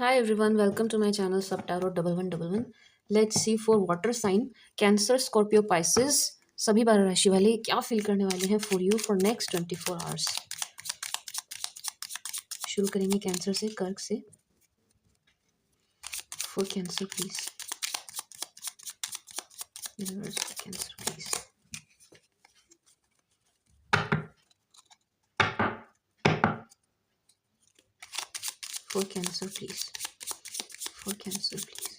Hi everyone, welcome to my channel Subtarot 1111. Let's see for water sign Cancer, Scorpio, Pisces सभी 12 राशि वाले क्या feel करने वाले हैं for you for next 24 hours. शुरू करेंगे कैंसर से, कर्क से। For cancer please, universe for cancer please. For cancer please, for cancer please.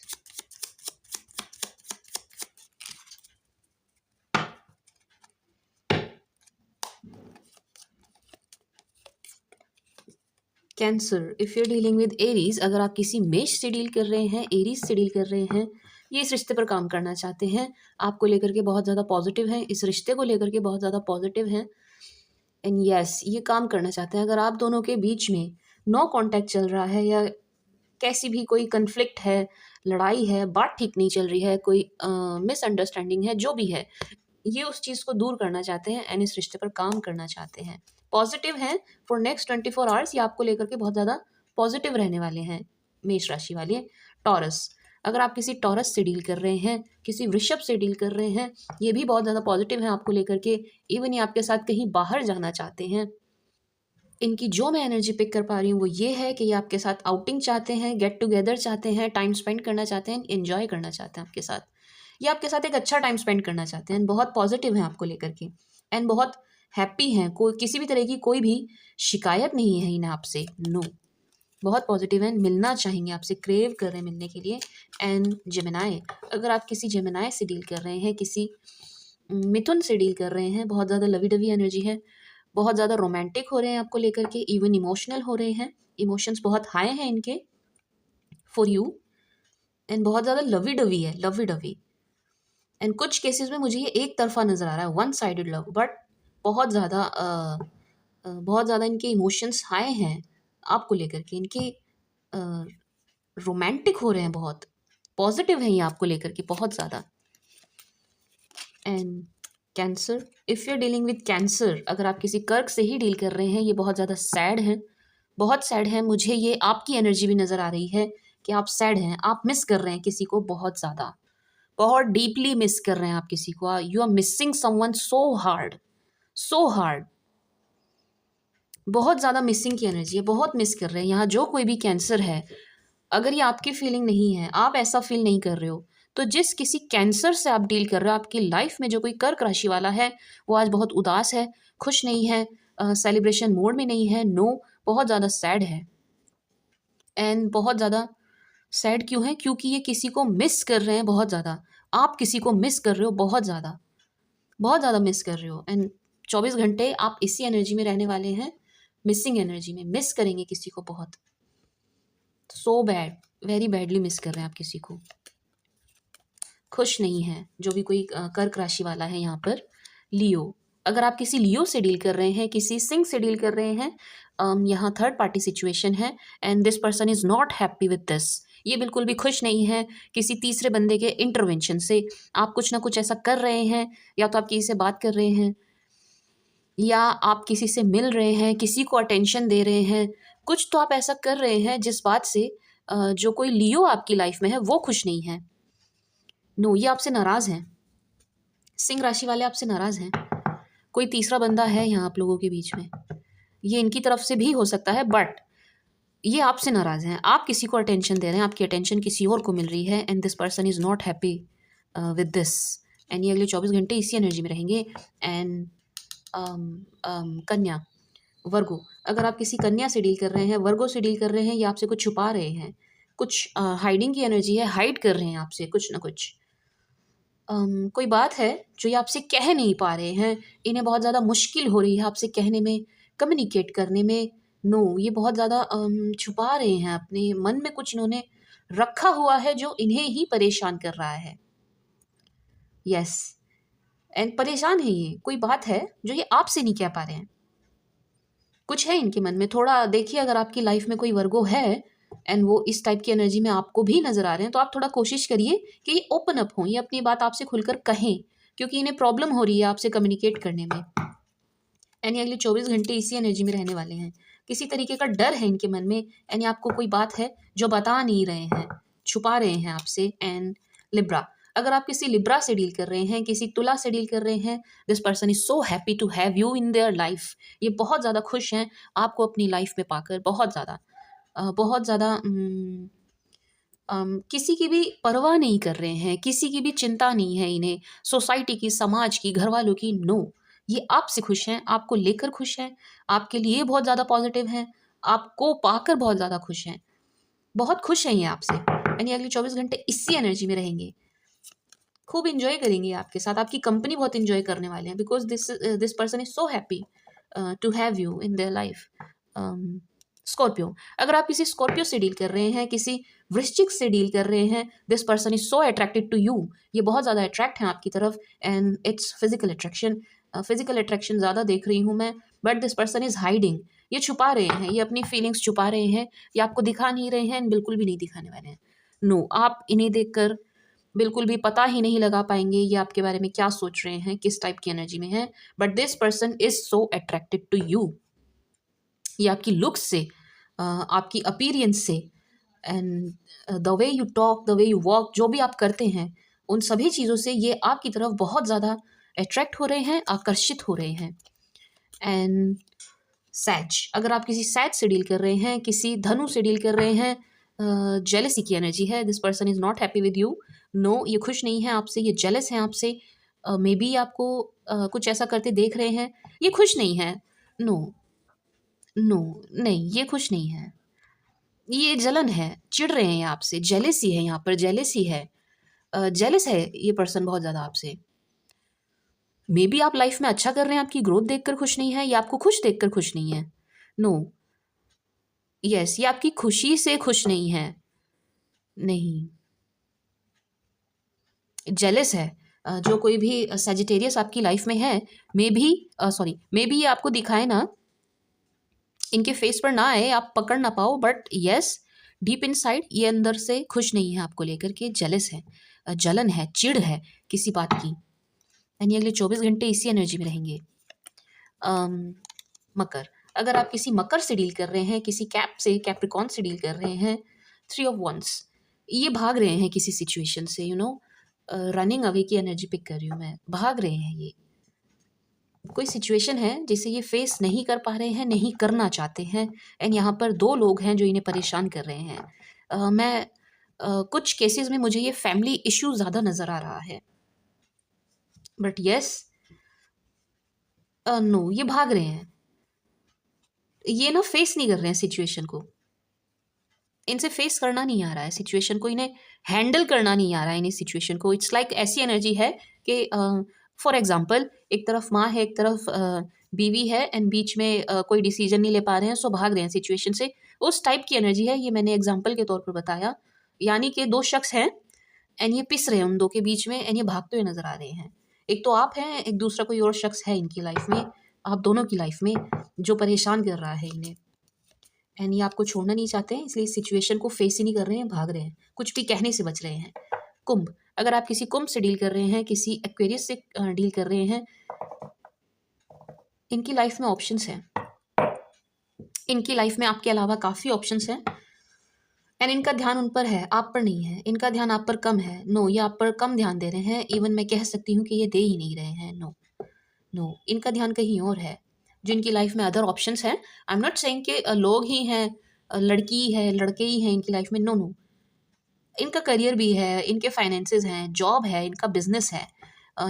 Cancer, if you dealing with Aries, अगर आप किसी मेष से डील कर रहे हैं, एरीज से डील कर रहे हैं, ये इस रिश्ते पर काम करना चाहते हैं, आपको लेकर के बहुत ज़्यादा पॉजिटिव हैं, इस रिश्ते को लेकर के बहुत ज़्यादा पॉजिटिव हैं। एंड यस, ये काम करना चाहते हैं। अगर आप दोनों के बीच में नो कांटेक्ट चल रहा है या कैसी भी कोई कन्फ्लिक्ट है, लड़ाई है, बात ठीक नहीं चल रही है, कोई मिसअंडरस्टैंडिंग है, जो भी है, ये उस चीज़ को दूर करना चाहते हैं एंड इस रिश्ते पर काम करना चाहते हैं। पॉजिटिव हैं फॉर नेक्स्ट 24 आवर्स, ये आपको लेकर के बहुत ज़्यादा पॉजिटिव रहने वाले हैं। मेष राशि वाले। टॉरस, अगर आप किसी टॉरस से डील कर रहे हैं, किसी वृषभ से डील कर रहे हैं, ये भी बहुत ज़्यादा पॉजिटिव है आपको लेकर के। इवन ये आपके साथ कहीं बाहर जाना चाहते हैं। इनकी जो मैं एनर्जी पिक कर पा रही हूँ वो ये है कि ये आपके साथ आउटिंग चाहते हैं, गेट टुगेदर चाहते हैं, टाइम स्पेंड करना चाहते हैं, एंजॉय करना चाहते हैं आपके साथ। ये आपके साथ एक अच्छा टाइम स्पेंड करना चाहते हैं, बहुत पॉजिटिव हैं आपको लेकर के एंड बहुत हैप्पी हैं। कोई किसी भी तरह की कोई भी शिकायत नहीं है इन्हें आपसे, नो। बहुत पॉजिटिव हैं, मिलना चाहेंगे आपसे, क्रेव कर रहे हैं मिलने के लिए। एंड जेमिनाई, अगर आप किसी जेमिनाई से डील कर रहे हैं, किसी मिथुन से डील कर रहे हैं, बहुत ज़्यादा लवी डवी एनर्जी है, बहुत ज़्यादा रोमांटिक हो रहे हैं आपको लेकर के, इवन इमोशनल हो रहे हैं, इमोशंस बहुत हाई हैं इनके फॉर यू एंड बहुत ज़्यादा लवी डवी है, लवी डवी। एंड कुछ केसेस में मुझे ये एक तरफा नज़र आ रहा है, वन साइडेड लव, बट बहुत ज़्यादा इनके इमोशंस हाई हैं आपको लेकर के, इनके रोमांटिक हो रहे हैं, बहुत पॉजिटिव हैं ये आपको लेकर के बहुत ज़्यादा। And Cancer, if you are dealing with Cancer, अगर आप किसी कर्क से ही डील कर रहे हैं, ये बहुत ज़्यादा सैड हैं, बहुत सैड है। मुझे ये आपकी एनर्जी भी नज़र आ रही है कि आप सैड हैं, आप मिस कर रहे हैं किसी को बहुत ज़्यादा, बहुत डीपली मिस कर रहे हैं आप किसी को। You are missing someone so hard, so hard, बहुत ज़्यादा मिसिंग की एनर्जी है, बहुत मिस कर रहे हैं। यहाँ जो कोई भी कैंसर है, अगर ये आपकी फीलिंग नहीं है, आप ऐसा फील नहीं कर रहे हो, तो जिस किसी कैंसर से आप डील कर रहे हो, आपकी लाइफ में जो कोई कर्क राशि वाला है, वो आज बहुत उदास है, खुश नहीं है, सेलिब्रेशन मोड में नहीं है, नो, बहुत ज़्यादा सैड है। एंड बहुत ज़्यादा सैड क्यों है? क्योंकि ये किसी को मिस कर रहे हैं बहुत ज़्यादा। आप किसी को मिस कर रहे हो बहुत ज़्यादा मिस कर रहे हो। एंड 24 घंटे आप इसी एनर्जी में रहने वाले हैं, मिसिंग एनर्जी में, मिस करेंगे किसी को बहुत, so bad, very badly miss कर रहे हैं आप किसी को, खुश नहीं है। जो भी कोई कर्क राशि वाला है यहाँ पर। लियो, अगर आप किसी लियो से डील कर रहे हैं, किसी सिंह से डील कर रहे हैं, यहाँ थर्ड पार्टी सिचुएशन है and this person is not happy with this. ये बिल्कुल भी खुश नहीं है किसी तीसरे बंदे के इंटरवेंशन से। आप कुछ ना कुछ ऐसा कर रहे हैं, या तो आप किसी से बात कर रहे हैं, या आप किसी से मिल रहे हैं, किसी को अटेंशन दे रहे हैं, कुछ तो आप ऐसा कर रहे हैं जिस बात से जो कोई लियो आपकी लाइफ में है वो खुश नहीं है। नो, ये आपसे नाराज़ हैं, सिंह राशि वाले आपसे नाराज़ हैं। कोई तीसरा बंदा है यहाँ आप लोगों के बीच में, ये इनकी तरफ से भी हो सकता है, बट ये आपसे नाराज़ हैं। आप किसी को अटेंशन दे रहे हैं, आपकी अटेंशन किसी और को मिल रही है and this person is not happy with this. And ये अगले 24 घंटे इसी एनर्जी में रहेंगे। एंड कन्या, वर्गो, अगर आप किसी कन्या से डील कर रहे हैं, वर्गो से डील कर रहे हैं, या आपसे कुछ छुपा रहे हैं, कुछ हाइडिंग की एनर्जी है, हाइड कर रहे हैं आपसे कुछ ना कुछ। कोई बात है जो ये आपसे कह नहीं पा रहे हैं, इन्हें बहुत ज़्यादा मुश्किल हो रही है आपसे कहने में, कम्युनिकेट करने में। नो, ये बहुत ज़्यादा छुपा रहे हैं, अपने मन में कुछ इन्होंने रखा हुआ है जो इन्हें ही परेशान कर रहा है। यस, एंड परेशान है ये, कोई बात है जो ये आपसे नहीं कह पा रहे हैं, कुछ है इनके मन में। थोड़ा देखिए, अगर आपकी लाइफ में कोई वर्गो है एंड वो इस टाइप की एनर्जी में आपको भी नज़र आ रहे हैं, तो आप थोड़ा कोशिश करिए कि ये ओपन अप हों, ये अपनी बात आपसे खुलकर कहें, क्योंकि इन्हें प्रॉब्लम हो रही है आपसे कम्युनिकेट करने में। एंड ये अगले 24 घंटे इसी एनर्जी में रहने वाले हैं। किसी तरीके का डर है इनके मन में, एंड आपको कोई बात है जो बता नहीं रहे हैं, छुपा रहे हैं आपसे। एंड लिब्रा, अगर आप किसी लिब्रा से डील कर रहे हैं, किसी तुला से डील कर रहे हैं, this person is so happy to have you in their life. ये बहुत ज़्यादा खुश हैं आपको अपनी लाइफ में पाकर, बहुत ज़्यादा बहुत ज़्यादा किसी की भी परवाह नहीं कर रहे हैं, किसी की भी चिंता नहीं है इन्हें, सोसाइटी की, समाज की, घर वालों की, नो। ये आपसे खुश हैं, आपको लेकर खुश हैं, आपके लिए बहुत ज़्यादा पॉजिटिव हैं, आपको पाकर बहुत ज़्यादा खुश हैं, बहुत खुश हैं ये आपसे। यानी अगले 24 घंटे इसी एनर्जी में रहेंगे, खूब इंजॉय करेंगे आपके साथ, आपकी कंपनी बहुत इंजॉय करने वाले हैं, because this person is so happy to have you in their life. Scorpio, अगर आप किसी स्कॉर्पियो से डील कर रहे हैं, किसी वृश्चिक से डील कर रहे हैं, this person is so attracted to you. ये बहुत ज़्यादा अट्रैक्ट हैं आपकी तरफ, and it's physical attraction. Physical attraction ज़्यादा देख रही हूँ मैं, but this person is hiding. ये छुपा रहे हैं, ये अपनी फीलिंग्स छुपा रहे हैं, ये आपको दिखा नहीं रहे हैं, बिल्कुल भी नहीं दिखाने वाले हैं। नो, आप इन्हें देखकर बिल्कुल भी पता ही नहीं लगा पाएंगे ये आपके बारे में क्या सोच रहे हैं, किस टाइप की एनर्जी में है, but this person is so attracted to you. ये आपकी लुक्स से, आपकी अपीयरेंस से, and the way you talk, the way you walk, जो भी आप करते हैं, उन सभी चीज़ों से ये आपकी तरफ बहुत ज़्यादा अट्रैक्ट हो रहे हैं, आकर्षित हो रहे हैं। एंड सैज, अगर आप किसी सैज से डील कर रहे हैं, किसी धनु से डील कर रहे हैं, जेलसी की एनर्जी है, this person is not happy with you. No, ये खुश नहीं है आपसे, ये जेलस हैं आपसे, मे बी आपको कुछ ऐसा करते देख रहे हैं, ये खुश नहीं है। नो, नो, नहीं, ये खुश नहीं है, ये जलन है, चिढ़ रहे हैं आपसे, जेलेसी है यहाँ पर, जेलेसी है, जेलस है ये पर्सन बहुत ज़्यादा आपसे। मे बी आप लाइफ में अच्छा कर रहे हैं, आपकी ग्रोथ देखकर खुश नहीं है, या आपको खुश देखकर खुश नहीं है। नो, यस, ये आपकी खुशी से खुश नहीं है, नहीं, जेलस है। जो कोई भी सजिटेरियस आपकी लाइफ में है, मे भी मे बी ये आपको दिखाए ना, इनके फेस पर ना आए, आप पकड़ ना पाओ, बट यस, डीप इनसाइड ये अंदर से खुश नहीं है आपको लेकर के, जेलस है, जलन है, चिढ़ है किसी बात की। यानी अगले 24 घंटे इसी एनर्जी में रहेंगे। मकर, अगर आप किसी मकर से डील कर रहे हैं, किसी कैप्रिकॉन से डील कर रहे हैं, 3 ऑफ वंस, ये भाग रहे हैं किसी सिचुएशन से, रनिंग अवे की एनर्जी पिक कर रही हूँ मैं, भाग रहे हैं ये, कोई सिचुएशन है जिसे ये फेस नहीं कर पा रहे हैं, नहीं करना चाहते हैं, एंड यहाँ पर 2 लोग हैं जो इन्हें परेशान कर रहे हैं। कुछ केसेस में मुझे ये फैमिली इश्यू ज़्यादा नज़र आ रहा है, बट यस, नो, ये भाग रहे हैं, ये ना फेस नहीं कर रहे हैं सिचुएशन को, इनसे फेस करना नहीं आ रहा है सिचुएशन को, इन्हें हैंडल करना नहीं आ रहा है इन्हें सिचुएशन को। इट्स लाइक ऐसी एनर्जी है कि फॉर एग्जांपल एक तरफ माँ है, एक तरफ बीवी है, एंड बीच में कोई डिसीजन नहीं ले पा रहे हैं, सो भाग रहे हैं सिचुएशन से, उस टाइप की एनर्जी है। ये मैंने एग्जाम्पल के तौर पर बताया, यानी कि 2 शख्स हैं एंड ये पिस रहे हैं उन 2 के बीच में, एंड ये भागते हुए नजर आ रहे हैं। एक तो आप हैं, एक दूसरा कोई और शख्स है इनकी लाइफ में, आप दोनों की लाइफ में, जो परेशान कर रहा है इन्हें, एंड ये आपको छोड़ना नहीं चाहते हैं, इसलिए सिचुएशन को फेस ही नहीं कर रहे हैं, भाग रहे हैं, कुछ भी कहने से बच रहे हैं। कुंभ, अगर आप किसी कुंभ से डील कर रहे हैं, किसी एक्वेरियस से डील कर रहे हैं, इनकी लाइफ में ऑप्शंस हैं, इनकी लाइफ में आपके अलावा काफ़ी ऑप्शंस हैं, एंड इनका ध्यान उन पर है, आप पर नहीं है, इनका ध्यान आप पर कम है। नो, ये आप पर कम ध्यान दे रहे हैं, इवन मैं कह सकती हूँ कि ये दे ही नहीं रहे हैं। नो, नो, इनका ध्यान कहीं और है, जो इनकी लाइफ में अदर ऑप्शंस हैं। आई एम नॉट सेइंग कि लोग ही हैं, लड़की है, लड़के ही हैं इनकी लाइफ में, नो, नो, इनका करियर भी है, इनके फाइनेंसेस हैं, जॉब है, इनका बिजनेस है,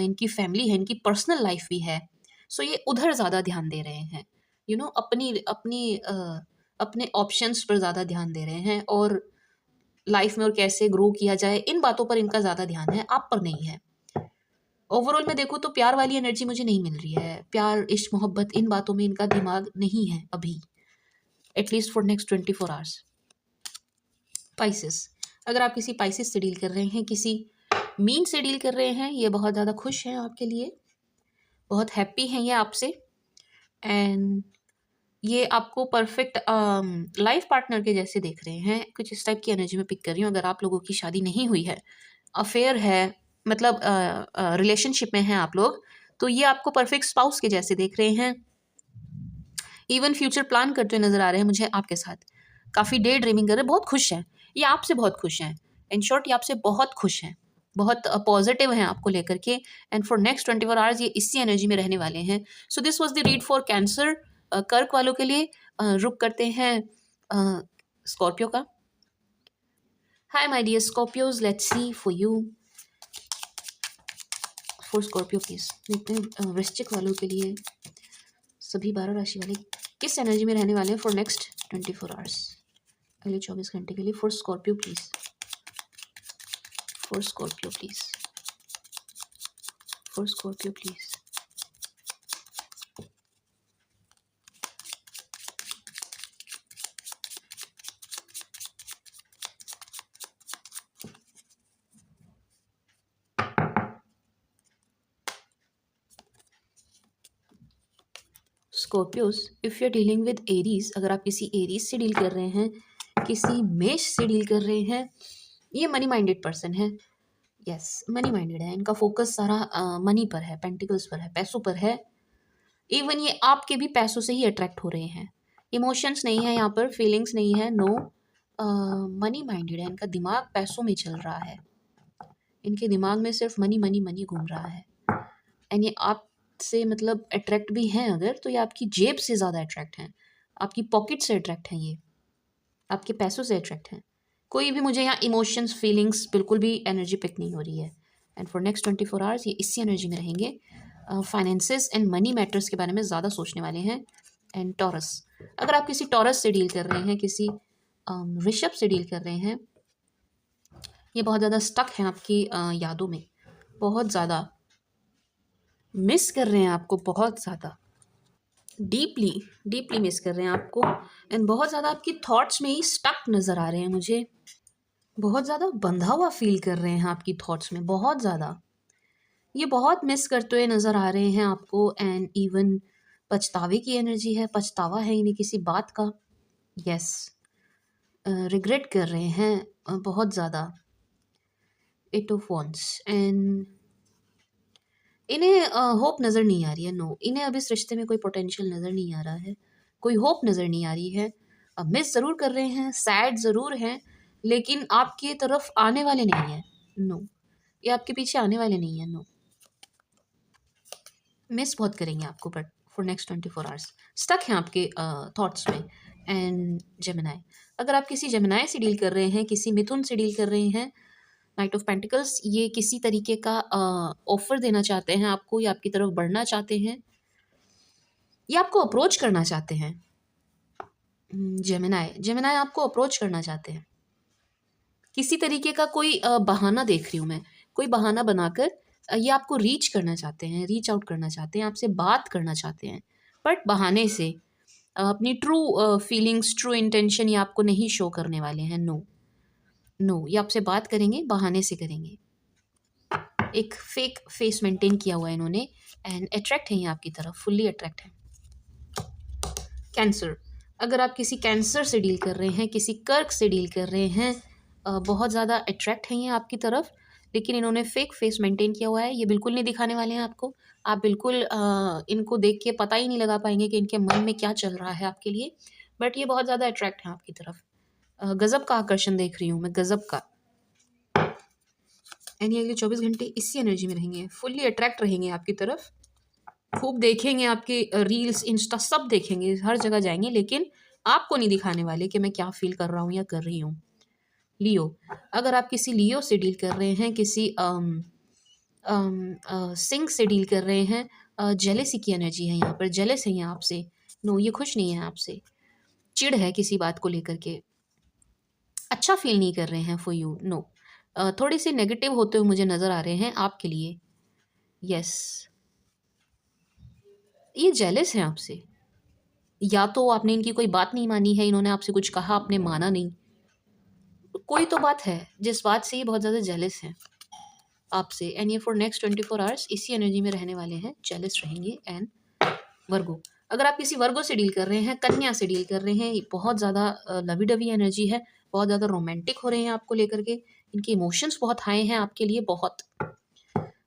इनकी फैमिली है, इनकी पर्सनल लाइफ भी है, सो ये उधर ज़्यादा ध्यान दे रहे हैं, अपनी अपनी अपने ऑप्शंस पर ज़्यादा ध्यान दे रहे हैं, और लाइफ में और कैसे ग्रो किया जाए, इन बातों पर इनका ज़्यादा ध्यान है, आप पर नहीं है। ओवरऑल मैं देखूँ तो प्यार वाली एनर्जी मुझे नहीं मिल रही है, प्यार, इश्क, मोहब्बत, इन बातों में इनका दिमाग नहीं है अभी, at least for next 24 hours. Pisces, अगर आप किसी पाइसेस से डील कर रहे हैं, किसी मीन से डील कर रहे हैं, ये बहुत ज़्यादा खुश हैं आपके लिए, बहुत हैप्पी हैं ये आपसे, एंड ये आपको परफेक्ट लाइफ पार्टनर के जैसे देख रहे हैं, कुछ इस टाइप की एनर्जी में पिक कर रही हूँ। अगर आप लोगों की शादी नहीं हुई है, अफेयर है, मतलब रिलेशनशिप में हैं आप लोग, तो ये आपको परफेक्ट स्पाउस के जैसे देख रहे हैं, इवन फ्यूचर प्लान करते हुए नज़र आ रहे हैं मुझे आपके साथ। काफ़ी डे ड्रीमिंग कर रहे हैं, बहुत खुश हैं। ये आपसे बहुत खुश हैं। इन शॉर्ट ये आपसे बहुत खुश हैं। बहुत पॉजिटिव हैं आपको लेकर के। एंड फॉर नेक्स्ट 24 आवर्स ये इसी एनर्जी में रहने वाले हैं। So this was the read for Cancer. कर्क वालों के लिए रुक करते हैं स्कॉर्पियो का। Hi my dear Scorpios, let's see for you for Scorpio please. देखते हैं वृश्चिक वालों के लिए, सभी 12 राशि वाले किस एनर्जी में रहने वाले हैं फॉर नेक्स्ट 24 आवर्स, अगले 24 घंटे के लिए for Scorpio please. For Scorpio please. For Scorpio please. Scorpios, if you are dealing with Aries, अगर आप किसी एरीज से डील कर रहे हैं, किसी मेष से डील कर रहे हैं, ये मनी माइंडेड पर्सन है। यस, मनी माइंडेड है। इनका फोकस सारा मनी पर है, पेंटिकल्स पर है, पैसों पर है। इवन ये आपके भी पैसों से ही अट्रैक्ट हो रहे हैं। इमोशंस नहीं है यहाँ पर, फीलिंग्स नहीं है, नो। मनी माइंडेड है। इनका दिमाग पैसों में चल रहा है। इनके दिमाग में सिर्फ मनी मनी मनी घूम रहा है। एंड ये आपसे मतलब अट्रैक्ट भी हैं अगर, तो ये आपकी जेब से ज़्यादा अट्रैक्ट हैं, आपकी पॉकेट से अट्रैक्ट हैं, ये आपके पैसों से अट्रैक्ट हैं। कोई भी मुझे यहाँ इमोशंस फीलिंग्स बिल्कुल भी एनर्जी पिक नहीं हो रही है। एंड फॉर नेक्स्ट 24 आवर्स ये इसी एनर्जी में रहेंगे। फाइनेंसेस एंड मनी मैटर्स के बारे में ज़्यादा सोचने वाले हैं। एंड टॉरस, अगर आप किसी टॉरस से डील कर रहे हैं, किसी ऋषभ से डील कर रहे हैं, ये बहुत ज़्यादा स्टक हैं आपकी यादों में, बहुत ज़्यादा मिस कर रहे हैं आपको, बहुत ज़्यादा डीपली डीपली मिस कर रहे हैं आपको। एंड बहुत ज़्यादा आपकी थॉट्स में ही स्टक नज़र आ रहे हैं मुझे। बहुत ज़्यादा बंधा हुआ फील कर रहे हैं आपकी थॉट्स में, बहुत ज़्यादा। ये बहुत मिस करते हुए नज़र आ रहे हैं आपको। एंड इवन पछतावे की एनर्जी है, पछतावा है इन्हें किसी बात का। यस, रिग्रेट कर रहे हैं बहुत ज़्यादा। 8 ऑफ वॉन्ड्स। एंड इन्हें होप नज़र नहीं आ रही है, नो। इन्हें अब इस रिश्ते में कोई पोटेंशियल नज़र नहीं आ रहा है, कोई होप नज़र नहीं आ रही है। अब मिस ज़रूर कर रहे हैं, सैड ज़रूर हैं, लेकिन आपकी तरफ आने वाले नहीं हैं, नो। ये आपके पीछे आने वाले नहीं हैं, नो। मिस बहुत करेंगे आपको, but for next 24 hours stuck हैं आपके थॉट्स में। एंड जेमिनाई, अगर आप किसी जेमिनाई से डील कर रहे हैं, किसी मिथुन से डील कर रहे हैं, नाइट ऑफ पेंटिकल्स, ये किसी तरीके का ऑफर देना चाहते हैं आपको, या आपकी तरफ बढ़ना चाहते हैं, या आपको अप्रोच करना चाहते हैं। जेमिनाई, जेमिनाई आपको अप्रोच करना चाहते हैं। किसी तरीके का कोई बहाना देख रही हूँ मैं, कोई बहाना बनाकर ये आपको रीच करना चाहते हैं, रीच आउट करना चाहते हैं, आपसे बात करना चाहते हैं, बट बहाने से। अपनी ट्रू फीलिंग्स, ट्रू इंटेंशन ये आपको नहीं शो करने वाले हैं, नो नो। ये आपसे बात करेंगे, बहाने से करेंगे, एक फेक फेस मेंटेन किया हुआ है इन्होंने। एंड अट्रैक्ट है ये आपकी तरफ, फुल्ली अट्रैक्ट है। कैंसर, अगर आप किसी कैंसर से डील कर रहे हैं, किसी कर्क से डील कर रहे हैं, बहुत ज़्यादा अट्रैक्ट हैं ये आपकी तरफ, लेकिन इन्होंने फेक फेस मेंटेन किया हुआ है। ये बिल्कुल नहीं दिखाने वाले हैं आपको। आप बिल्कुल इनको देख के पता ही नहीं लगा पाएंगे कि इनके मन में क्या चल रहा है आपके लिए, बट ये बहुत ज़्यादा अट्रैक्ट हैं आपकी तरफ। गजब का आकर्षण देख रही हूँ मैं, गजब का। एंड ये अगले 24 घंटे इसी एनर्जी में रहेंगे, फुल्ली अट्रैक्ट रहेंगे आपकी तरफ। खूब देखेंगे आपके रील्स, इंस्टा सब देखेंगे, हर जगह जाएंगे, लेकिन आपको नहीं दिखाने वाले कि मैं क्या फील कर रहा हूँ या कर रही हूँ। लियो, अगर आप किसी लियो से डील कर रहे हैं, किसी सिंह से डील कर रहे हैं, जेलेसी की एनर्जी है यहाँ पर, जेलस है ये आपसे, नो। ये खुश नहीं है आपसे, चिढ़ है किसी बात को लेकर के, अच्छा फील नहीं कर रहे हैं फॉर यू, नो। थोड़े से नेगेटिव होते हुए मुझे नज़र आ रहे हैं आपके लिए। यस, ये जेलस हैं आपसे, या तो आपने इनकी कोई बात नहीं मानी है, इन्होंने आपसे कुछ कहा, आपने माना नहीं, कोई तो बात है जिस बात से ये बहुत ज़्यादा जेलस हैं आपसे। एंड ये फॉर नेक्स्ट 24 आवर्स इसी एनर्जी में रहने वाले हैं, जेलस रहेंगे। एंड वर्गो, अगर आप किसी वर्गो से डील कर रहे हैं, कन्या से डील कर रहे हैं, ये बहुत ज़्यादा लवी डवी एनर्जी है, बहुत ज़्यादा रोमांटिक हो रहे हैं आपको लेकर के। इनके इमोशंस बहुत हाई हैं आपके लिए, बहुत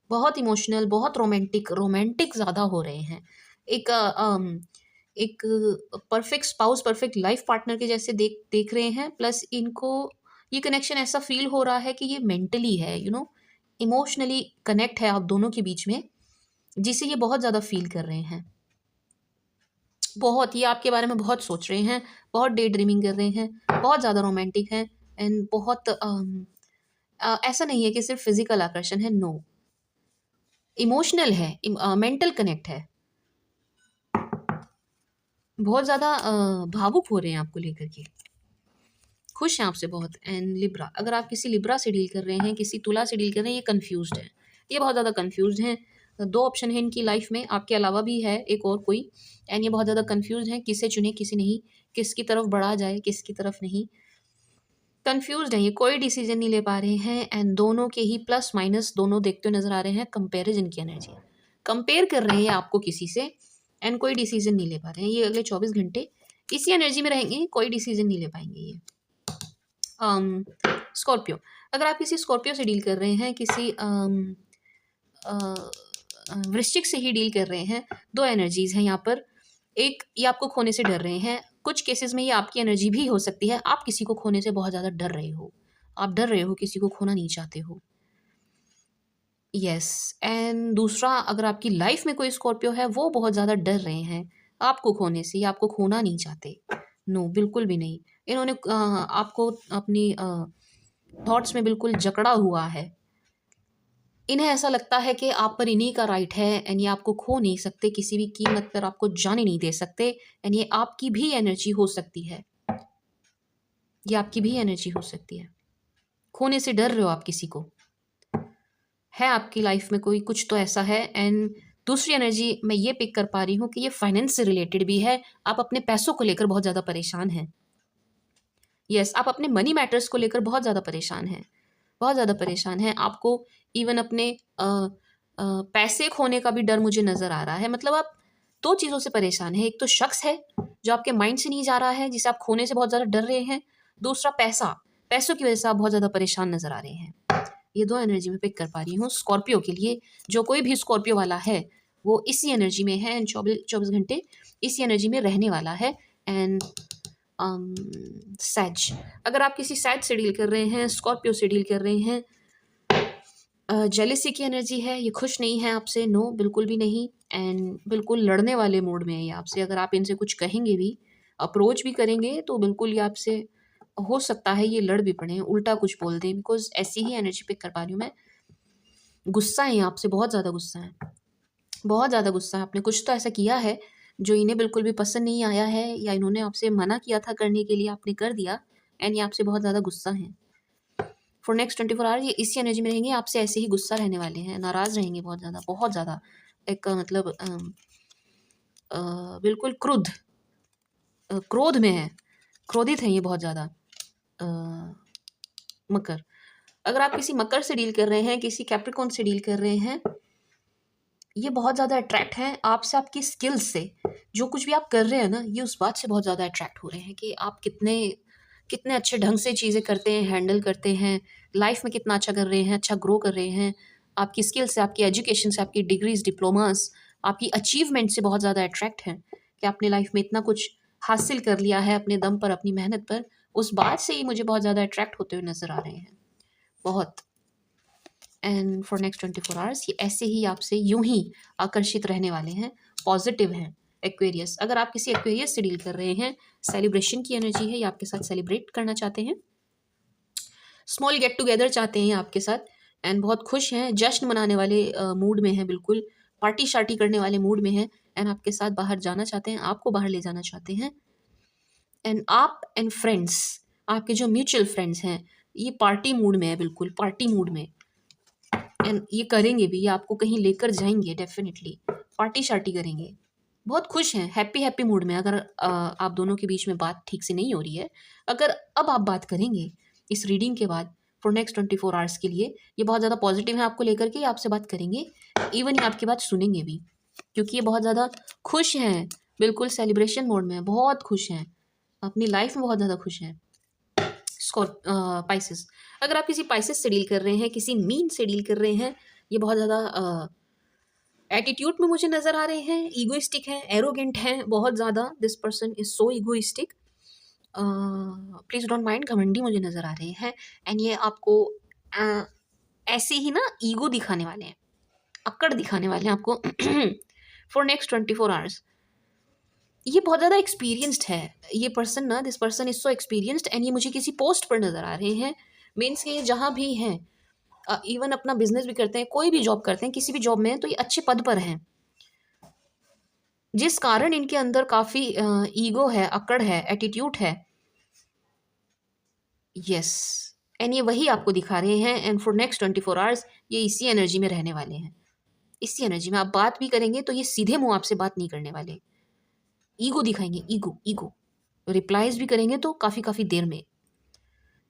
बहुत इमोशनल, बहुत रोमांटिक, रोमांटिक ज़्यादा हो रहे हैं। एक एक perfect spouse, perfect life partner के जैसे देख देख रहे हैं। प्लस इनको ये कनेक्शन ऐसा फील हो रहा है कि ये मेंटली है, इमोशनली कनेक्ट है आप दोनों के बीच में, जिसे ये बहुत ज़्यादा फील कर रहे हैं। बहुत, ये आपके बारे में बहुत सोच रहे हैं, बहुत डे ड्रीमिंग कर रहे हैं, बहुत ज़्यादा रोमांटिक हैं, एंड बहुत ऐसा नहीं है कि सिर्फ फिजिकल आकर्षण है, नो, इमोशनल है, मेंटल कनेक्ट है, बहुत ज़्यादा भावुक हो रहे हैं आपको लेकर के, खुश हैं आपसे बहुत। एंड लिब्रा, अगर आप किसी लिब्रा से डील कर रहे हैं, किसी तुला से डील कर रहे हैं, ये कंफ्यूज्ड है, ये बहुत ज़्यादा कंफ्यूज्ड हैं। दो ऑप्शन है इनकी लाइफ में, आपके अलावा भी है एक और कोई, एंड ये बहुत ज़्यादा कंफ्यूज हैं, किसे चुने किसे नहीं, किसकी तरफ बढ़ा जाए किसकी तरफ नहीं, कंफ्यूज्ड हैं ये, कोई डिसीजन नहीं ले पा रहे हैं। एंड दोनों के ही प्लस माइनस दोनों देखते हुए नजर आ रहे हैं, कंपेरिजन की एनर्जी, कंपेयर कर रहे हैं आपको किसी से, एंड कोई डिसीजन नहीं ले पा रहे हैं। ये अगले 24 घंटे इसी एनर्जी में रहेंगे, कोई डिसीजन नहीं ले पाएंगे ये। स्कॉर्पियो, अगर आप किसी स्कॉर्पियो से डील कर रहे हैं, किसी वृश्चिक से ही डील कर रहे हैं, दो एनर्जीज हैं यहाँ पर। एक, ये आपको खोने से डर रहे हैं, कुछ केसेस में ये आपकी एनर्जी भी हो सकती है, आप किसी को खोने से बहुत ज़्यादा डर रहे हो, आप डर रहे हो, किसी को खोना नहीं चाहते हो। यस, एंड दूसरा, अगर आपकी लाइफ में कोई स्कॉर्पियो है, वो बहुत ज़्यादा डर रहे हैं आपको खोने से, या आपको खोना नहीं चाहते, नो, बिल्कुल भी नहीं। इन्होंने आपको अपनी थॉट्स में बिल्कुल जकड़ा हुआ है, इन्हें ऐसा लगता है कि आप पर इन्हीं का राइट है, एंड ये आपको खो नहीं सकते, किसी भी कीमत पर आपको जाने नहीं दे सकते, एंड ये आपकी भी एनर्जी हो सकती है, ये आपकी भी एनर्जी हो सकती है, खोने से डर रहे हो आप किसी को, है आपकी लाइफ में कोई कुछ तो ऐसा है। एंड दूसरी एनर्जी मैं ये पिक कर पा रही हूँ कि ये फाइनेंस से रिलेटेड भी है, आप अपने पैसों को लेकर बहुत ज़्यादा परेशान हैं। यस, आप अपने मनी मैटर्स को लेकर बहुत ज़्यादा परेशान हैं, बहुत ज़्यादा परेशान हैं, आपको इवन अपने पैसे खोने का भी डर मुझे नज़र आ रहा है। मतलब आप दो चीज़ों से परेशान हैं, एक तो शख्स है जो आपके माइंड से नहीं जा रहा है, जिसे आप खोने से बहुत ज़्यादा डर रहे हैं, दूसरा पैसा, पैसों की वजह से आप बहुत ज़्यादा परेशान नज़र आ रहे हैं। ये दो एनर्जी में पिक कर पा रही हूँ स्कॉर्पियो के लिए। जो कोई भी स्कॉर्पियो वाला है वो इसी एनर्जी में है, एंड 24 घंटे इसी एनर्जी में रहने वाला है। एंड सैज, अगर आप किसी सैज से डील कर रहे हैं, स्कॉर्पियो से डील कर रहे हैं, जेलिसी की एनर्जी है, ये खुश नहीं है आपसे, नो, बिल्कुल भी नहीं, एंड बिल्कुल लड़ने वाले मूड में है ये आपसे। अगर आप इनसे कुछ कहेंगे भी, अप्रोच भी करेंगे, तो बिल्कुल ये आपसे, हो सकता है ये लड़ भी पड़े, उल्टा कुछ बोल दें, बिकॉज ऐसी ही एनर्जी पिक कर पा रही हूँ मैं। गुस्सा है ये आपसे, बहुत ज़्यादा गुस्सा है, बहुत ज़्यादा गुस्सा है, आपने कुछ तो ऐसा किया है जो इन्हें बिल्कुल भी पसंद नहीं आया है, या इन्होंने आपसे मना किया था करने के लिए, आपने कर दिया, एंड ये आपसे बहुत ज़्यादा गुस्सा है। फॉर नेक्स्ट 24 आवर ये इसी एनर्जी में रहेंगे, आपसे ऐसे ही गुस्सा रहने वाले हैं, नाराज़ रहेंगे बहुत ज़्यादा, बहुत ज़्यादा, एक मतलब बिल्कुल क्रोध में है, क्रोधित हैं ये बहुत ज़्यादा। मकर, अगर आप किसी मकर से डील कर रहे हैं, किसी कैप्रिकॉर्न से डील कर रहे हैं, ये बहुत ज़्यादा अट्रैक्ट हैं आपसे, आपकी स्किल्स से, जो कुछ भी आप कर रहे हैं ना, ये उस बात से बहुत ज़्यादा अट्रैक्ट हो रहे हैं कि आप कितने कितने अच्छे ढंग से चीज़ें करते हैं, हैंडल करते हैं, लाइफ में कितना अच्छा कर रहे हैं, अच्छा ग्रो कर रहे हैं, आपकी स्किल से, आपकी एजुकेशन से, आपकी डिग्रीज, डिप्लोमास, आपकी अचीवमेंट से बहुत ज़्यादा अट्रैक्ट हैं कि आपने लाइफ में इतना कुछ हासिल कर लिया है अपने दम पर, अपनी मेहनत पर, उस बात से ही मुझे बहुत ज़्यादा अट्रैक्ट होते हुए नज़र आ रहे हैं, बहुत। एंड फॉर नेक्स्ट 24 आवर्स ये ऐसे ही आपसे यूं ही आकर्षित रहने वाले हैं, पॉजिटिव हैं। एक्वेरियस, अगर आप किसी एक्वेरियस से डील कर रहे हैं, सेलिब्रेशन की एनर्जी है, ये आपके साथ सेलिब्रेट करना चाहते हैं, स्मॉल गेट टुगेदर चाहते हैं आपके साथ, एंड बहुत खुश हैं, जश्न मनाने वाले मूड में हैं, बिल्कुल पार्टी शार्टी करने वाले मूड में हैं, एंड आपके साथ बाहर जाना चाहते हैं, आपको बाहर ले जाना चाहते हैं। एंड आप एंड फ्रेंड्स, आपके जो म्यूचुअल फ्रेंड्स हैं, ये पार्टी मूड में है, बिल्कुल पार्टी मूड में, एंड ये करेंगे भी, ये आपको कहीं लेकर जाएंगे, डेफिनेटली पार्टी शार्टी करेंगे, बहुत खुश हैं, हैप्पी हैप्पी मूड में। अगर आप दोनों के बीच में बात ठीक से नहीं हो रही है, अगर अब आप बात करेंगे इस रीडिंग के बाद फॉर नेक्स्ट 24 आवर्स के लिए, ये बहुत ज़्यादा पॉजिटिव है आपको लेकर के, ये आपसे बात करेंगे, इवन ये आपकी बात सुनेंगे भी, क्योंकि ये बहुत ज़्यादा खुश हैं, बिल्कुल सेलिब्रेशन मोड में है, बहुत खुश हैं, अपनी लाइफ में बहुत ज़्यादा खुश हैं। पाइसेस, अगर आप किसी पाइसेस से डील कर रहे हैं, किसी मीन से डील कर रहे हैं, ये बहुत ज़्यादा एटीट्यूड में मुझे नज़र आ रहे हैं, ईगोइस्टिक हैं, एरोगेंट हैं बहुत ज़्यादा। This person is so egoistic. Please don't mind, घमंडी मुझे नज़र आ रहे हैं। एंड ये आपको ऐसे ही ना ईगो दिखाने वाले हैं, अक्कड़ दिखाने वाले हैं आपको फॉर नेक्स्ट 24 आवर्स। ये बहुत ज़्यादा एक्सपीरियंस्ड है ये पर्सन ना। This person is so experienced and ये मुझे किसी पोस्ट पर नज़र आ रहे हैं। मीन्स कि ये जहाँ भी हैं, इवन अपना बिजनेस भी करते हैं, कोई भी जॉब करते हैं, किसी भी जॉब में हैं, तो ये अच्छे पद पर हैं, जिस कारण इनके अंदर काफ़ी ईगो है, अकड़ है, एटीट्यूड है। यस, एंड ये वही आपको दिखा रहे हैं। एंड फॉर नेक्स्ट 24 आवर्स ये इसी एनर्जी में रहने वाले हैं। इसी एनर्जी में आप बात भी करेंगे तो ये सीधे मुंह आपसे बात नहीं करने वाले, ईगो दिखाएंगे, ईगो ईगो। रिप्लाईज भी करेंगे तो काफ़ी काफ़ी देर में।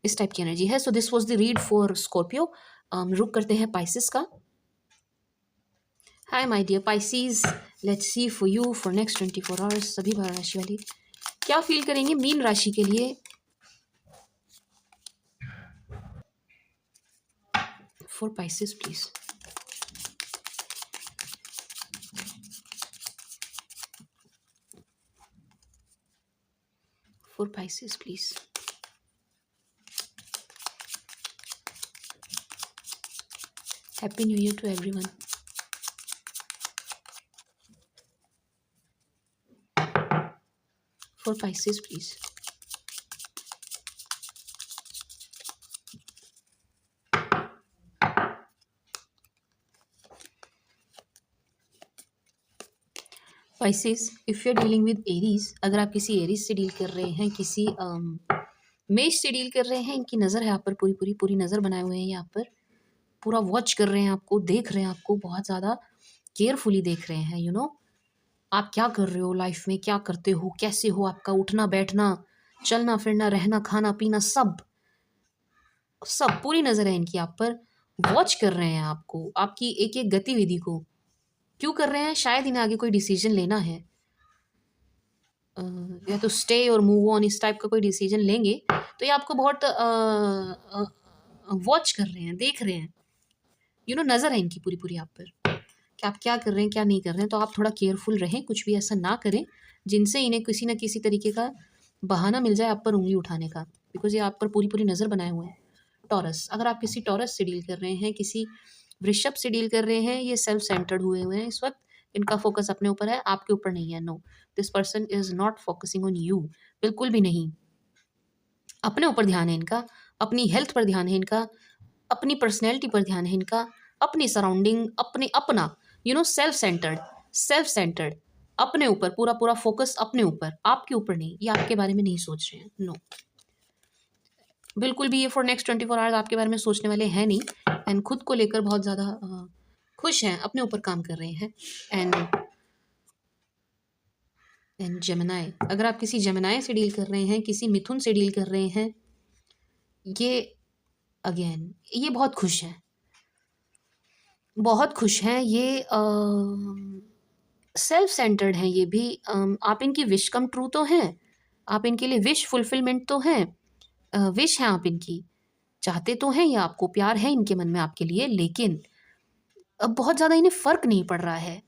इस टाइप की एनर्जी है। So this was the read for Scorpio. रुक करते हैं पाइसिस का। Hi my dear Pisces, let's see for you for next 24 hours. सभी 12 राशि वाले क्या फील करेंगे मीन राशि के लिए for Pisces please. For Pisces please. Happy new year to everyone. For Pisces please. Pisces, if you are dealing with Aries, अगर आप किसी एरीज से डील कर रहे हैं, किसी मेष से डील कर रहे हैं, इनकी नज़र है आप पर, पूरी पूरी पूरी नज़र बनाए हुए हैं यहाँ पर। पूरा वॉच कर रहे हैं आपको, देख रहे हैं आपको, बहुत ज़्यादा केयरफुली देख रहे हैं। आप क्या कर रहे हो लाइफ में, क्या करते हो, कैसे हो, आपका उठना बैठना, चलना फिरना, रहना खाना पीना, सब सब पूरी नज़र है इनकी आप पर। वॉच कर रहे हैं आपको, आपकी एक एक गतिविधि को। क्यों कर रहे हैं? शायद इन्हें आगे कोई डिसीजन लेना है, या तो स्टे और मूव ऑन, इस टाइप का कोई डिसीजन लेंगे तो ये आपको बहुत वॉच कर रहे हैं, देख रहे हैं। नज़र है इनकी पूरी पूरी आप पर कि आप क्या कर रहे हैं, क्या नहीं कर रहे हैं। तो आप थोड़ा केयरफुल रहें, कुछ भी ऐसा ना करें जिनसे इन्हें किसी न किसी तरीके का बहाना मिल जाए आप पर उंगली उठाने का, बिकॉज ये आप पर पूरी पूरी नज़र बनाए हुए हैं। टॉरस, अगर आप किसी टॉरस से डील कर रहे हैं, किसी वृषभ से डील कर रहे हैं, ये सेल्फ सेंटर्ड हुए हुए हैं इस वक्त। इनका फोकस अपने ऊपर है, आपके ऊपर नहीं है। No, this person is not focusing on you, बिल्कुल भी नहीं। अपने ऊपर ध्यान है इनका, अपनी हेल्थ पर ध्यान है इनका, अपनी पर्सनैलिटी पर ध्यान है इनका, अपनी सराउंडिंग, अपने अपना सेल्फ सेंटर्ड, सेल्फ सेंटर्ड, अपने ऊपर पूरा पूरा फोकस, अपने ऊपर, आपके ऊपर नहीं। ये आपके बारे में नहीं सोच रहे हैं। नो, बिल्कुल भी ये फॉर नेक्स्ट 24 आवर्स आपके बारे में सोचने वाले हैं नहीं। एंड खुद को लेकर बहुत ज़्यादा खुश हैं, अपने ऊपर काम कर रहे हैं। एंड जेमिनाई, अगर आप किसी जेमिनाई से डील कर रहे हैं, किसी मिथुन से डील कर रहे हैं, ये अगेन ये बहुत खुश हैं, बहुत खुश हैं। ये सेल्फ सेंटर्ड हैं ये भी। आप इनकी विश कम ट्रू तो हैं, आप इनके लिए विश फुलफिलमेंट तो हैं, विश हैं आप इनकी, चाहते तो हैं, ये आपको, प्यार है इनके मन में आपके लिए। लेकिन अब बहुत ज़्यादा इन्हें फ़र्क नहीं पड़ रहा है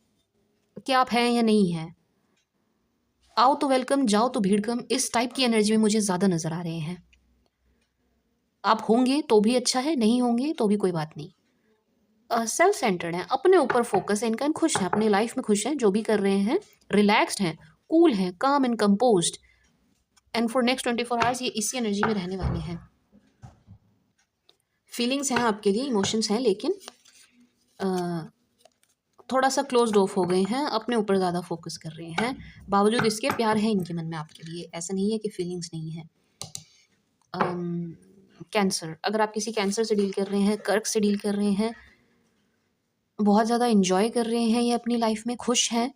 कि आप हैं या नहीं हैं। आओ तो वेलकम, जाओ तो भीड़ कम, इस टाइप की एनर्जी में मुझे ज़्यादा नज़र आ रहे हैं। आप होंगे तो भी अच्छा है, नहीं होंगे तो भी कोई बात नहीं। सेल्फ सेंटर्ड हैं, अपने ऊपर फोकस है इनका, खुश हैं, अपने लाइफ में खुश हैं, जो भी कर रहे हैं, रिलैक्स्ड हैं, कूल हैं, काम and composed. And for next 24 hours ये इसी एनर्जी में रहने वाले हैं। फीलिंग्स हैं आपके लिए, इमोशंस हैं, लेकिन थोड़ा सा क्लोज्ड ऑफ हो गए हैं, अपने ऊपर ज़्यादा फोकस कर रहे हैं। बावजूद इसके प्यार है इनके मन में आपके लिए, ऐसा नहीं है कि फीलिंग्स नहीं है। कैंसर, अगर आप किसी कैंसर से डील कर रहे हैं, कर्क से डील कर रहे हैं, बहुत ज़्यादा इन्जॉय कर रहे हैं ये अपनी लाइफ में, खुश हैं,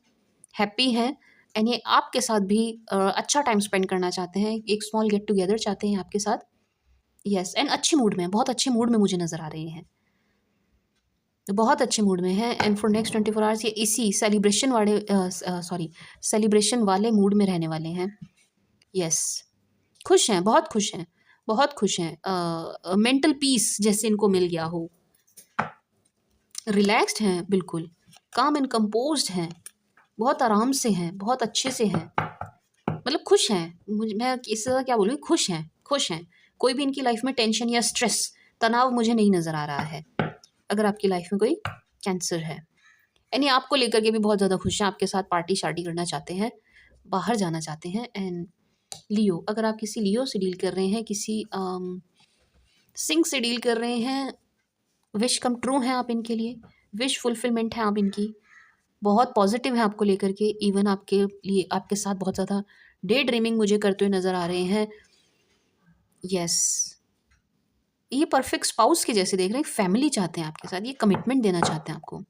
हैप्पी हैं। एंड ये आपके साथ भी अच्छा टाइम स्पेंड करना चाहते हैं, एक स्मॉल गेट टुगेदर चाहते हैं आपके साथ। यस, एंड अच्छे मूड में, बहुत अच्छे मूड में मुझे नज़र आ रहे हैं, बहुत अच्छे मूड में है। एंड फॉर नेक्स्ट 24 आवर्स ये इसी सेलिब्रेशन वाले मूड में रहने वाले हैं। यस, खुश हैं, बहुत खुश हैं, बहुत खुश हैं। मेंटल पीस जैसे इनको मिल गया हो, रिलैक्स्ड हैं बिल्कुल। काम एंड कंपोज्ड हैं, बहुत आराम से हैं, बहुत अच्छे से हैं, मतलब खुश हैं। मैं इससे ज़्यादा क्या बोलूँ, खुश हैं, खुश हैं। कोई भी इनकी लाइफ में टेंशन या स्ट्रेस, तनाव मुझे नहीं नज़र आ रहा है। अगर आपकी लाइफ में कोई कैंसर है, यानी आपको लेकर के भी बहुत ज़्यादा खुश हैं, आपके साथ पार्टी शार्टी करना चाहते हैं, बाहर जाना चाहते हैं। एंड लियो, अगर आप किसी लियो से डील कर रहे हैं, किसी सिंह से डील कर रहे हैं, विश कम ट्रू हैं आप इनके लिए, विश फुलफिलमेंट है आप इनकी, बहुत पॉजिटिव है आपको लेकर के। इवन आपके लिए, आपके साथ बहुत ज़्यादा डे ड्रीमिंग मुझे करते हुए नज़र आ रहे हैं। यस, ये परफेक्ट स्पाउस के जैसे देख रहे हैं, फैमिली चाहते हैं आपके साथ, ये कमिटमेंट देना चाहते हैं आपको,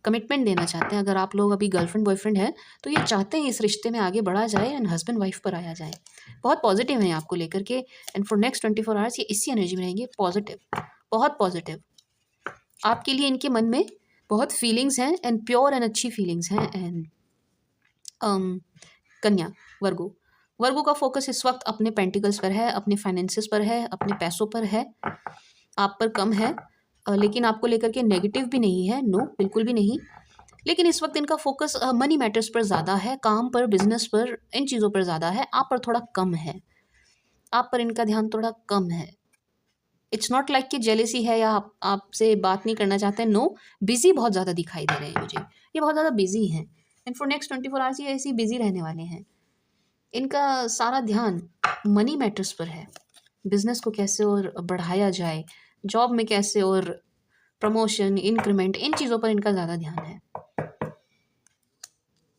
कमिटमेंट देना चाहते हैं। अगर आप लोग अभी गर्लफ्रेंड बॉयफ्रेंड है तो ये चाहते हैं इस रिश्ते में आगे बढ़ा जाए एंड हस्बैंड वाइफ पर आया जाए। बहुत पॉजिटिव हैं आपको लेकर के, एंड फॉर नेक्स्ट 24 आवर्स ये इसी एनर्जी में रहेंगे, पॉजिटिव, बहुत पॉजिटिव। आपके लिए इनके मन में बहुत फीलिंग्स हैं एंड प्योर एंड अच्छी फीलिंग्स हैं। एंड कन्या, वर्गो, वर्गो का फोकस इस वक्त अपने पेंटिकल्स पर है, अपने फाइनेंसेस पर है, अपने पैसों पर है, आप पर कम है। लेकिन आपको लेकर के नेगेटिव भी नहीं है, नो बिल्कुल भी नहीं। लेकिन इस वक्त इनका फोकस मनी मैटर्स पर ज़्यादा है, काम पर, बिजनेस पर, इन चीज़ों पर ज़्यादा है, आप पर थोड़ा कम है, आप पर इनका ध्यान थोड़ा कम है। इट्स नॉट लाइक कि जेलेसी है या आपसे बात नहीं करना चाहते हैं, नो, बिजी बहुत ज़्यादा दिखाई दे रहे हैं मुझे, ये बहुत ज़्यादा बिजी हैं। एंड फॉर नेक्स्ट 24 आवर्स ये ऐसे ही बिजी रहने वाले हैं। इनका सारा ध्यान मनी मैटर्स पर है, बिजनेस को कैसे और बढ़ाया जाए, जॉब में कैसे और प्रमोशन, इंक्रीमेंट, इन चीज़ों पर इनका ज़्यादा ध्यान है।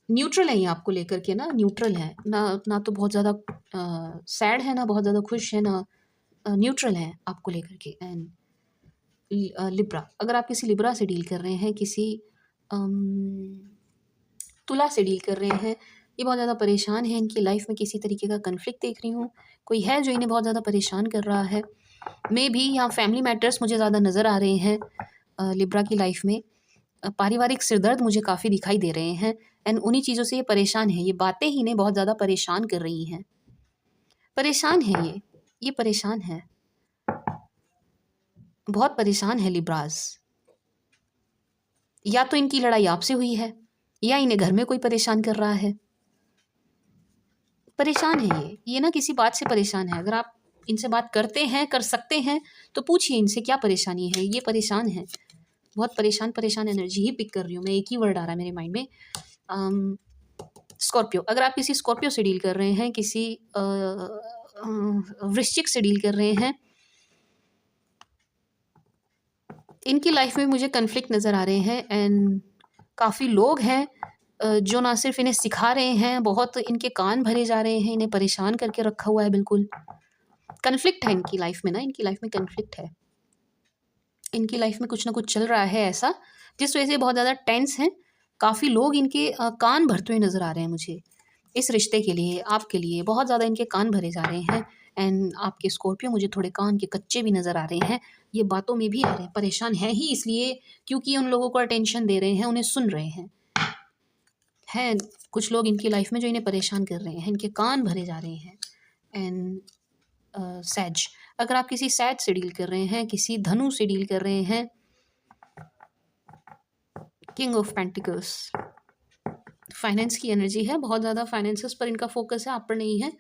न्यूट्रल है ये आपको लेकर के ना, न्यूट्रल है ना तो बहुत ज़्यादा सैड है, ना बहुत ज़्यादा खुश है, ना न्यूट्रल है आपको लेकर के। एंड लिब्रा, अगर आप किसी लिब्रा से डील कर रहे हैं, किसी तुला से डील कर रहे हैं, ये बहुत ज़्यादा परेशान है, इनकी लाइफ में किसी तरीके का कन्फ्लिक्ट देख रही हूँ, कोई है जो इन्हें बहुत ज़्यादा परेशान कर रहा है। मे भी यहाँ फैमिली मैटर्स मुझे ज़्यादा नज़र आ रहे हैं लिब्रा की लाइफ में। पारिवारिक सिरदर्द मुझे काफ़ी दिखाई दे रहे हैं एंड उन्हीं चीज़ों से ये परेशान है, ये बातें ही इन्हें बहुत ज़्यादा परेशान कर रही हैं, परेशान है ये परेशान है, बहुत परेशान है लिब्रास। या तो इनकी लड़ाई आपसे हुई है, या इन्हें घर में कोई परेशान कर रहा है, परेशान है ये ना किसी बात से परेशान है। अगर आप इनसे बात करते हैं, कर सकते हैं, तो पूछिए इनसे क्या परेशानी है, ये परेशान है, बहुत परेशान, परेशान एनर्जी ही पिक कर रही हूँ मैं, एक ही वर्ड आ रहा है मेरे माइंड में। स्कॉर्पियो, अगर आप किसी स्कॉर्पियो से डील कर रहे हैं, किसी वृश्चिक से डील कर रहे हैं, इनकी लाइफ में मुझे कन्फ्लिक्ट नज़र आ रहे हैं एंड काफ़ी लोग हैं जो ना सिर्फ इन्हें सिखा रहे हैं, बहुत इनके कान भरे जा रहे हैं, इन्हें परेशान करके रखा हुआ है, बिल्कुल कन्फ्लिक्ट है इनकी लाइफ में ना, इनकी लाइफ में कन्फ्लिक्ट है, इनकी लाइफ में कुछ ना कुछ चल रहा है ऐसा जिस वजह से बहुत ज़्यादा टेंस हैं। काफ़ी लोग इनके कान भरते हुए नज़र आ रहे हैं मुझे, इस रिश्ते के लिए, आपके लिए बहुत ज़्यादा इनके कान भरे जा रहे हैं। एंड आपके स्कॉर्पियो मुझे थोड़े कान के कच्चे भी नज़र आ रहे हैं, ये बातों में भी आ रहे हैं, परेशान है ही इसलिए क्योंकि उन लोगों को अटेंशन दे रहे हैं, उन्हें सुन रहे हैं कुछ लोग इनकी लाइफ में जो इन्हें परेशान कर रहे हैं, इनके कान भरे जा रहे हैं। एंड सैज, अगर आप किसी सैज से डील कर रहे हैं, किसी धनु से डील कर रहे हैं, किंग ऑफ पेंटिकल्स, फाइनेंस की एनर्जी है, बहुत ज़्यादा फाइनेंसेस पर इनका फोकस है, आप पर नहीं है,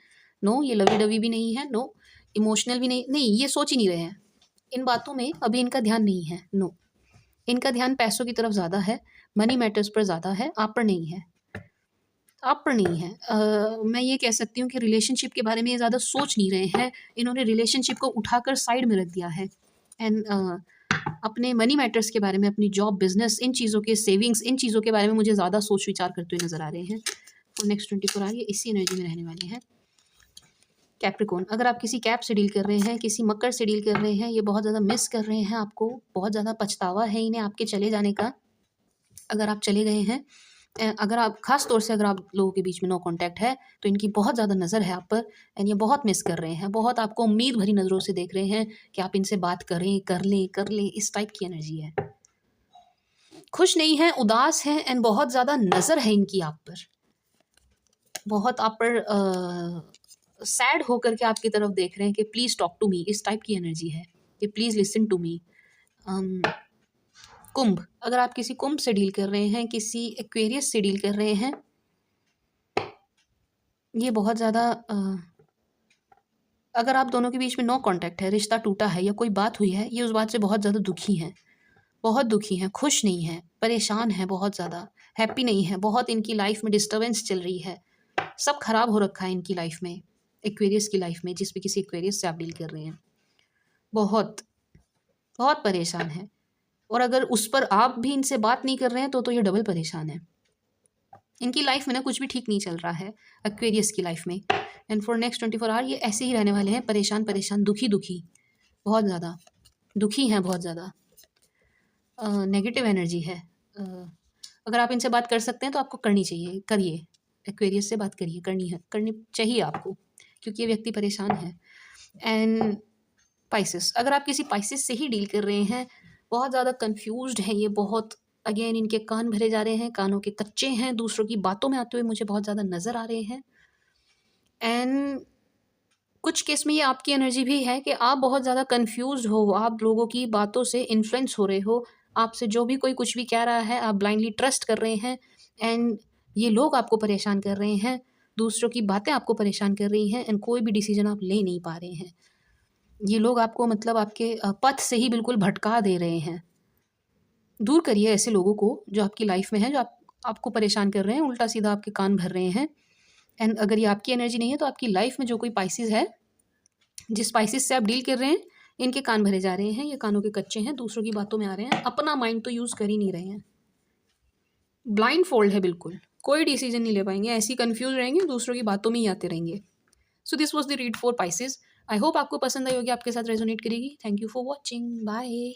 नो, ये लवी डवी भी नहीं है, नो, इमोशनल भी नहीं, नहीं, ये सोच ही नहीं रहे हैं, इन बातों में अभी इनका ध्यान नहीं है, नो, इनका ध्यान पैसों की तरफ ज़्यादा है, मनी मैटर्स पर ज़्यादा है, आप पर नहीं है, आप पर नहीं है। मैं ये कह सकती हूँ कि रिलेशनशिप के बारे में ये ज़्यादा सोच नहीं रहे हैं, इन्होंने रिलेशनशिप को उठाकर साइड में रख दिया है। एंड अपने मनी मैटर्स के बारे में, अपनी जॉब, बिजनेस, इन चीज़ों के, सेविंग्स, इन चीज़ों के बारे में मुझे ज़्यादा सोच विचार करते हुए नज़र आ रहे हैं। तो नेक्स्ट 24 आवर ये इसी एनर्जी में रहने वाले हैं। कैप्रिकॉर्न, अगर आप किसी कैप से डील कर रहे हैं, किसी मकर से डील कर रहे हैं, ये बहुत ज़्यादा मिस कर रहे हैं आपको, बहुत ज़्यादा पछतावा है इन्हें आपके चले जाने का, अगर आप चले गए हैं। अगर आप, खास तौर से अगर आप लोगों के बीच में नो कांटेक्ट है, तो इनकी बहुत ज़्यादा नज़र है आप पर एंड ये बहुत मिस कर रहे हैं, बहुत आपको उम्मीद भरी नज़रों से देख रहे हैं कि आप इनसे बात करें, कर लें, इस टाइप की एनर्जी है। खुश नहीं है, उदास है एंड बहुत ज़्यादा नज़र है इनकी आप पर, बहुत आप पर सैड होकर के आपकी तरफ देख रहे हैं कि प्लीज़ टॉक टू मी, इस टाइप की एनर्जी है कि प्लीज़ लिसन टू मी। कुंभ, अगर आप किसी कुंभ से डील कर रहे हैं, किसी एक्वेरियस से डील कर रहे हैं, ये बहुत ज़्यादा अगर आप दोनों के बीच में नो कांटेक्ट है, रिश्ता टूटा है या कोई बात हुई है, ये उस बात से बहुत ज़्यादा दुखी हैं, बहुत दुखी हैं, खुश नहीं हैं, परेशान हैं बहुत ज़्यादा, हैप्पी नहीं हैं, बहुत इनकी लाइफ में डिस्टर्बेंस चल रही है, सब खराब हो रखा है इनकी लाइफ में, एक्वेरियस की लाइफ में, जिस भी किसी एक्वेरियस से आप डील कर रहे हैं। बहुत, बहुत परेशान है। और अगर उस पर आप भी इनसे बात नहीं कर रहे हैं तो ये डबल परेशान है। इनकी लाइफ में ना कुछ भी ठीक नहीं चल रहा है एक्वेरियस की लाइफ में। एंड फॉर नेक्स्ट 24 आवर ये ऐसे ही रहने वाले हैं, परेशान परेशान, दुखी दुखी, बहुत ज़्यादा दुखी हैं, बहुत ज़्यादा नेगेटिव एनर्जी है। अगर आप इनसे बात कर सकते हैं तो आपको करनी चाहिए, करिए, एक्वेरियस से बात करिए, करनी चाहिए आपको, क्योंकि ये व्यक्ति परेशान है। एंड पाइसेस, अगर आप किसी पाइसेस से ही डील कर रहे हैं, बहुत ज़्यादा कंफ्यूज्ड हैं ये, बहुत, अगेन इनके कान भरे जा रहे हैं, कानों के कच्चे हैं, दूसरों की बातों में आते हुए मुझे बहुत ज़्यादा नज़र आ रहे हैं। एंड कुछ केस में ये आपकी एनर्जी भी है कि आप बहुत ज़्यादा कंफ्यूज्ड हो, आप लोगों की बातों से इन्फ्लुएंस हो रहे हो, आपसे जो भी कोई कुछ भी कह रहा है आप ब्लाइंडली ट्रस्ट कर रहे हैं। एंड ये लोग आपको परेशान कर रहे हैं, दूसरों की बातें आपको परेशान कर रही हैं, एंड कोई भी डिसीजन आप ले नहीं पा रहे हैं। ये लोग आपको मतलब आपके पथ से ही बिल्कुल भटका दे रहे हैं। दूर करिए ऐसे लोगों को जो आपकी लाइफ में हैं, जो आपको परेशान कर रहे हैं, उल्टा सीधा आपके कान भर रहे हैं। एंड अगर ये आपकी एनर्जी नहीं है तो आपकी लाइफ में जो कोई पाइसेस है, जिस पाइसेस से आप डील कर रहे हैं, इनके कान भरे जा रहे हैं, ये कानों के कच्चे हैं, दूसरों की बातों में आ रहे हैं, अपना माइंड तो यूज़ कर ही नहीं रहे हैं, ब्लाइंड फोल्ड है बिल्कुल, कोई डिसीजन नहीं ले पाएंगे, ऐसे ही कन्फ्यूज रहेंगे, दूसरों की बातों में ही आते रहेंगे। So this was the read for Pisces. I hope आपको पसंद आई होगी, आपके साथ रेजोनेट करेगी। Thank you for watching, bye.